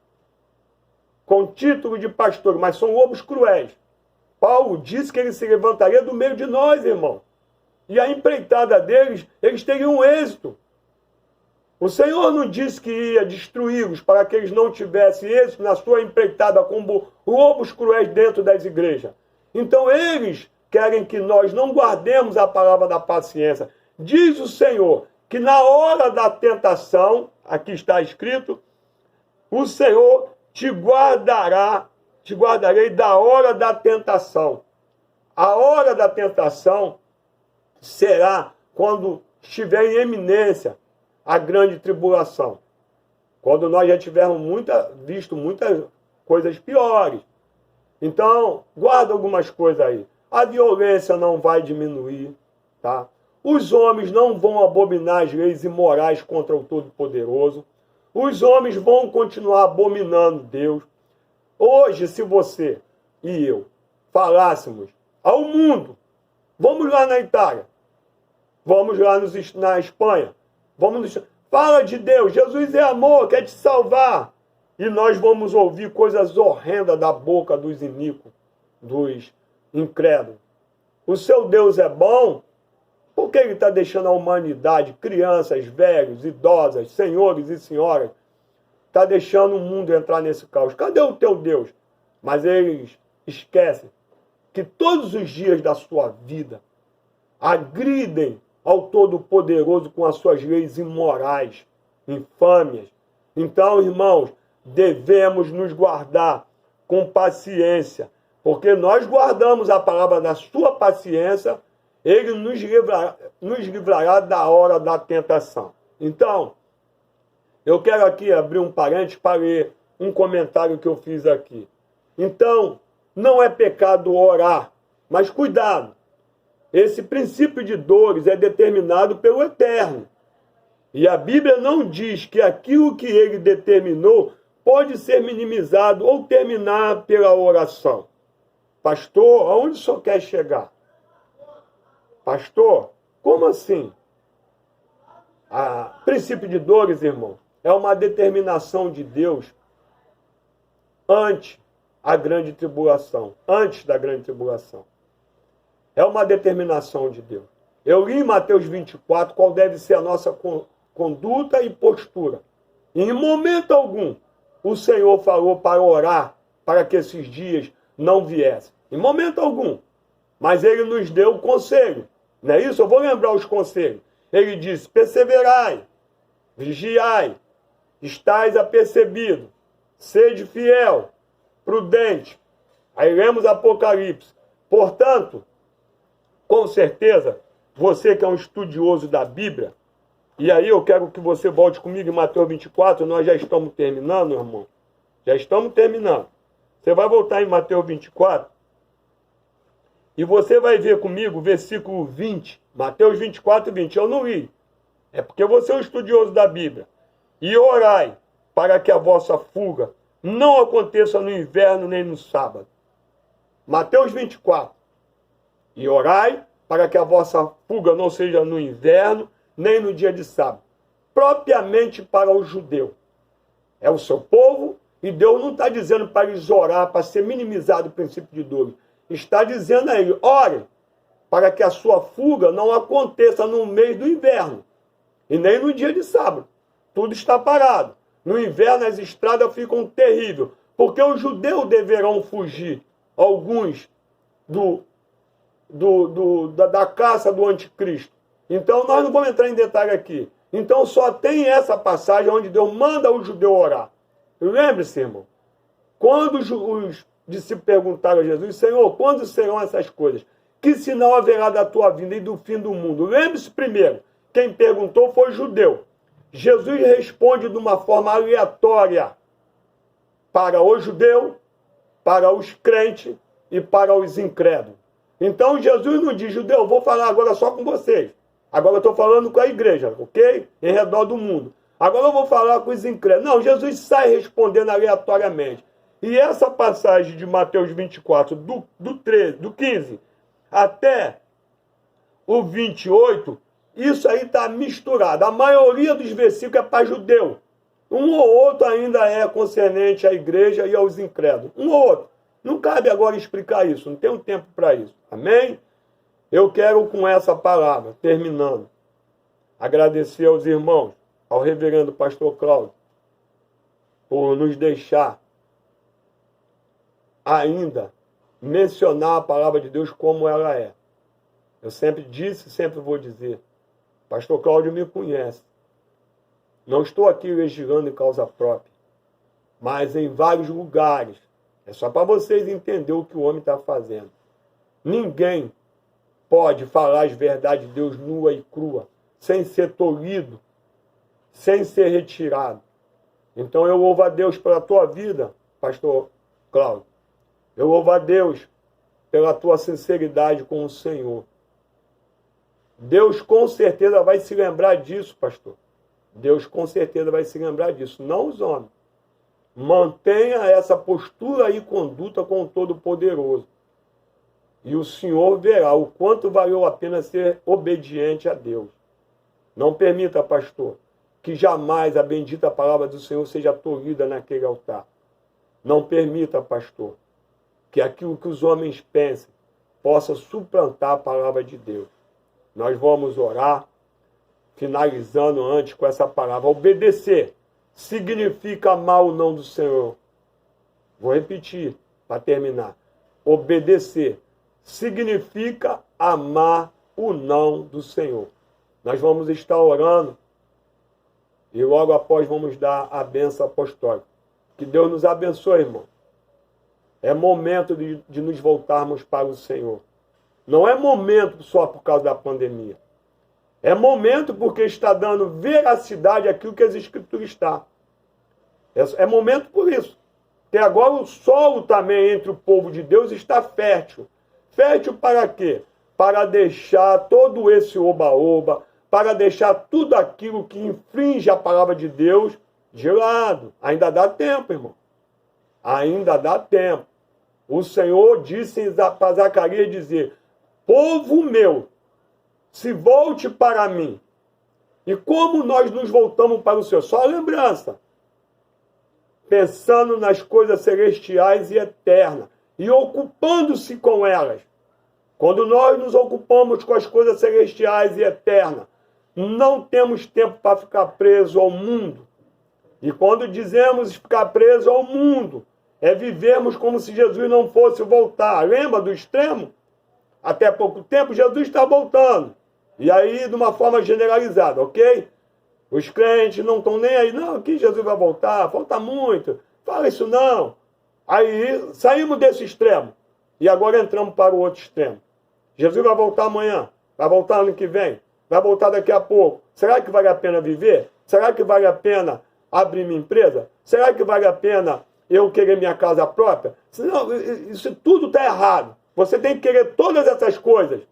mas são lobos cruéis, Paulo disse que ele se levantaria do meio de nós, irmão. E a empreitada deles, eles teriam êxito. O Senhor não disse que ia destruí-los para que eles não tivessem êxito na sua empreitada como lobos cruéis dentro das igrejas. Então eles querem que nós não guardemos a palavra da paciência. Diz o Senhor que na hora da tentação, aqui está escrito, o Senhor te guardarei da hora da tentação. A hora da tentação será quando estiver em eminência a grande tribulação. Quando nós já tivermos visto muitas coisas piores. Então, guarda algumas coisas aí. A violência não vai diminuir, tá? Os homens não vão abominar as leis imorais contra o Todo-Poderoso. Os homens vão continuar abominando Deus. Hoje, se você e eu falássemos ao mundo, vamos lá na Itália, vamos lá na Espanha, fala de Deus, Jesus é amor, quer te salvar. E nós vamos ouvir coisas horrendas da boca dos iníquos, dos incrédulos. O seu Deus é bom, por que ele está deixando a humanidade, crianças, velhos, idosas, senhores e senhoras, está deixando o mundo entrar nesse caos? Cadê o teu Deus? Mas eles esquecem que todos os dias da sua vida agridem ao Todo-Poderoso com as suas leis imorais, infâmias. Então, irmãos, devemos nos guardar com paciência, porque nós guardamos a palavra da sua paciência, ele nos livrará da hora da tentação. Então, eu quero aqui abrir um parênteses para ler um comentário que eu fiz aqui. Então, não é pecado orar, mas cuidado. Esse princípio de dores é determinado pelo Eterno. E a Bíblia não diz que aquilo que ele determinou pode ser minimizado ou terminar pela oração. Pastor, aonde o senhor quer chegar? Pastor, como assim? O princípio de dores, irmão, é uma determinação de Deus antes a grande tribulação, antes da grande tribulação. É uma determinação de Deus. Eu li em Mateus 24 qual deve ser a nossa conduta e postura. E em momento algum, o Senhor falou para orar para que esses dias não viessem. Em momento algum. Mas ele nos deu o conselho. Não é isso? Eu vou lembrar os conselhos. Ele disse, perseverai, vigiai, estais apercebidos, sede fiel, prudente. Aí lemos Apocalipse. Portanto, com certeza, você que é um estudioso da Bíblia, e aí eu quero que você volte comigo em Mateus 24, nós já estamos terminando, irmão. Já estamos terminando. Você vai voltar em Mateus 24, e você vai ver comigo o versículo 20, Mateus 24, 20. Eu não li. É porque você é um estudioso da Bíblia. E orai para que a vossa fuga não aconteça no inverno nem no sábado. Mateus 24. E orai para que a vossa fuga não seja no inverno, nem no dia de sábado. Propriamente para o judeu. É o seu povo, e Deus não está dizendo para eles orar, para ser minimizado o princípio de dor. Está dizendo a ele, ore, para que a sua fuga não aconteça no mês do inverno, e nem no dia de sábado. Tudo está parado. No inverno as estradas ficam terríveis, porque os judeus deverão fugir, alguns da caça do anticristo. Então nós não vamos entrar em detalhe aqui. Então só tem essa passagem onde Deus manda o judeu orar. Lembre-se, irmão, quando os discípulos perguntaram a Jesus, Senhor, quando serão essas coisas? Que sinal haverá da tua vinda e do fim do mundo? Lembre-se primeiro, quem perguntou foi judeu. Jesus responde de uma forma aleatória para o judeu, para os crentes e para os incrédulos. Então Jesus não diz, judeu, vou falar agora só com vocês. Agora eu estou falando com a igreja, ok? Em redor do mundo. Agora eu vou falar com os incrédulos. Não, Jesus sai respondendo aleatoriamente. E essa passagem de Mateus 24, do 15 até o 28, isso aí está misturado. A maioria dos versículos é para judeu. Um ou outro ainda é concernente à igreja e aos incrédulos. Um ou outro. Não cabe agora explicar isso, não tenho tempo para isso. Amém? Eu quero, com essa palavra, terminando, agradecer aos irmãos, ao reverendo pastor Cláudio, por nos deixar ainda mencionar a palavra de Deus como ela é. Eu sempre disse e sempre vou dizer, pastor Cláudio me conhece. Não estou aqui legislando em causa própria, mas em vários lugares. É só para vocês entenderem o que o homem está fazendo. Ninguém pode falar as verdades de Deus nua e crua, sem ser tolhido, sem ser retirado. Então eu louvo a Deus pela tua vida, pastor Cláudio. Eu louvo a Deus pela tua sinceridade com o Senhor. Deus com certeza vai se lembrar disso, pastor. Deus com certeza vai se lembrar disso, não os homens. Mantenha essa postura e conduta com o Todo-Poderoso. E o Senhor verá o quanto valeu a pena ser obediente a Deus. Não permita, pastor, que jamais a bendita palavra do Senhor seja tolhida naquele altar. Não permita, pastor, que aquilo que os homens pensem possa suplantar a palavra de Deus. Nós vamos orar, finalizando antes com essa palavra. Obedecer significa amar o não do Senhor. Vou repetir para terminar. Obedecer significa amar o não do Senhor. Nós vamos estar orando e logo após vamos dar a bênção apostólica. Que Deus nos abençoe, irmão. É momento de nos voltarmos para o Senhor. Não é momento só por causa da pandemia. É momento porque está dando veracidade àquilo que as Escrituras estão. É momento por isso. Que agora o solo também entre o povo de Deus está fértil. Fértil para quê? Para deixar todo esse oba-oba, para deixar tudo aquilo que infringe a palavra de Deus de lado. Ainda dá tempo, irmão. Ainda dá tempo. O Senhor disse para Zacarias dizer: povo meu, se volte para mim. E como nós nos voltamos para o Senhor? Só a lembrança. Pensando nas coisas celestiais e eternas. E ocupando-se com elas. Quando nós nos ocupamos com as coisas celestiais e eternas, não temos tempo para ficar preso ao mundo. E quando dizemos ficar preso ao mundo, é vivermos como se Jesus não fosse voltar. Lembra do extremo? Até pouco tempo, Jesus está voltando. E aí, de uma forma generalizada, ok? Os crentes não estão nem aí. Não, aqui Jesus vai voltar, falta muito. Fala isso não. Aí, saímos desse extremo. E agora entramos para o outro extremo. Jesus vai voltar amanhã. Vai voltar ano que vem. Vai voltar daqui a pouco. Será que vale a pena viver? Será que vale a pena abrir minha empresa? Será que vale a pena eu querer minha casa própria? Senão, isso tudo está errado. Você tem que querer todas essas coisas,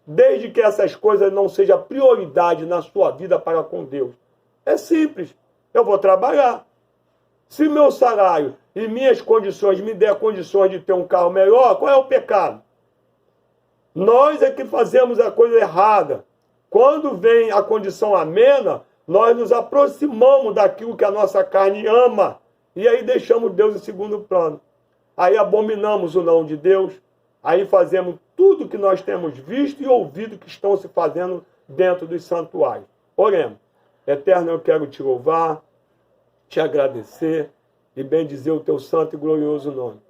desde que essas coisas não sejam prioridade na sua vida para com Deus. É simples. Eu vou trabalhar. Se meu salário e minhas condições me der condições de ter um carro melhor, qual é o pecado? Nós é que fazemos a coisa errada. Quando vem a condição amena, nós nos aproximamos daquilo que a nossa carne ama. E aí deixamos Deus em segundo plano. Aí abominamos o não de Deus. Aí fazemos tudo que nós temos visto e ouvido que estão se fazendo dentro dos santuários. Oremos. Eterno, eu quero te louvar, te agradecer e bendizer o teu santo e glorioso nome.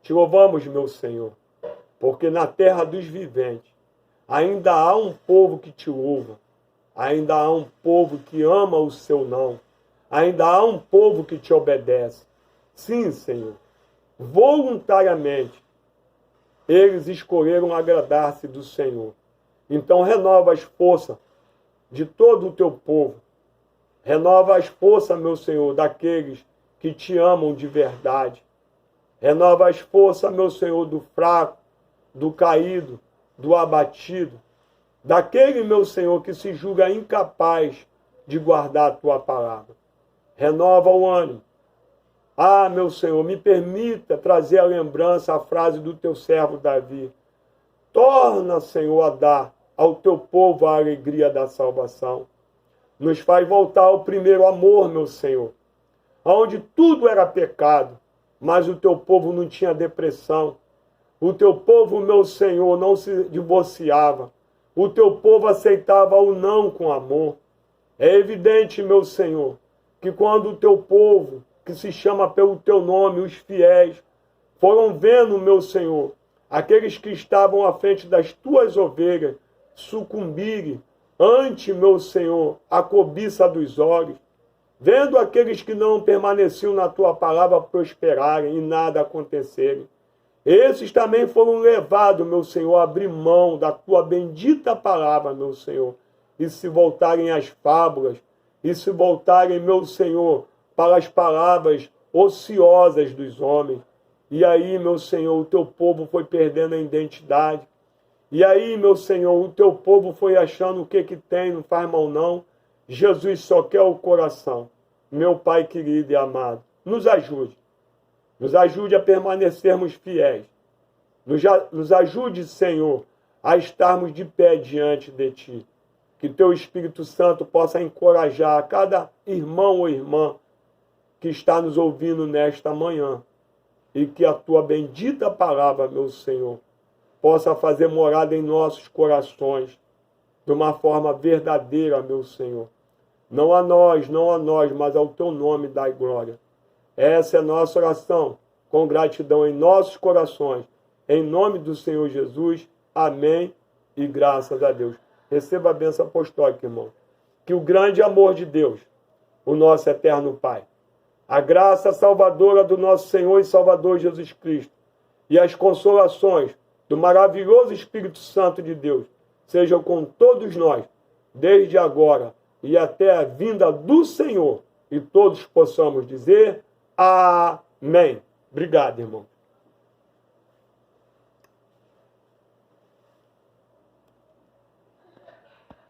Te louvamos, meu Senhor, porque na terra dos viventes ainda há um povo que te louva, ainda há um povo que ama o seu não, ainda há um povo que te obedece. Sim, Senhor, voluntariamente eles escolheram agradar-se do Senhor. Então renova as forças de todo o teu povo. Renova as forças, meu Senhor, daqueles que te amam de verdade. Renova as forças, meu Senhor, do fraco, do caído, do abatido. Daquele, meu Senhor, que se julga incapaz de guardar a tua palavra. Renova o ânimo. Ah, meu Senhor, me permita trazer à lembrança a frase do teu servo Davi. Torna, Senhor, a dar ao teu povo a alegria da salvação. Nos faz voltar ao primeiro amor, meu Senhor, onde tudo era pecado, mas o teu povo não tinha depressão. O teu povo, meu Senhor, não se divorciava. O teu povo aceitava o não com amor. É evidente, meu Senhor, que quando o teu povo, que se chama pelo teu nome, os fiéis, foram vendo, meu Senhor, aqueles que estavam à frente das tuas ovelhas sucumbirem ante, meu Senhor, a cobiça dos olhos, vendo aqueles que não permaneciam na tua palavra prosperarem e nada acontecerem. Esses também foram levados, meu Senhor, a abrir mão da tua bendita palavra, meu Senhor, e se voltarem às fábulas, e se voltarem, meu Senhor, para as palavras ociosas dos homens. E aí, meu Senhor, o teu povo foi perdendo a identidade. E aí, meu Senhor, o teu povo foi achando o que tem, não faz mal não. Jesus só quer o coração. Meu Pai querido e amado, nos ajude. Nos ajude a permanecermos fiéis. Nos ajude, Senhor, a estarmos de pé diante de Ti. Que Teu Espírito Santo possa encorajar a cada irmão ou irmã que está nos ouvindo nesta manhã. E que a Tua bendita palavra, meu Senhor, possa fazer morada em nossos corações de uma forma verdadeira, meu Senhor. Não a nós, mas ao Teu nome dai glória. Essa é a nossa oração, com gratidão em nossos corações. Em nome do Senhor Jesus, amém e graças a Deus. Receba a bênção apostólica, irmão. Que o grande amor de Deus, o nosso eterno Pai, a graça salvadora do nosso Senhor e Salvador Jesus Cristo e as consolações do maravilhoso Espírito Santo de Deus sejam com todos nós, desde agora e até a vinda do Senhor, e todos possamos dizer amém. Obrigado, irmão.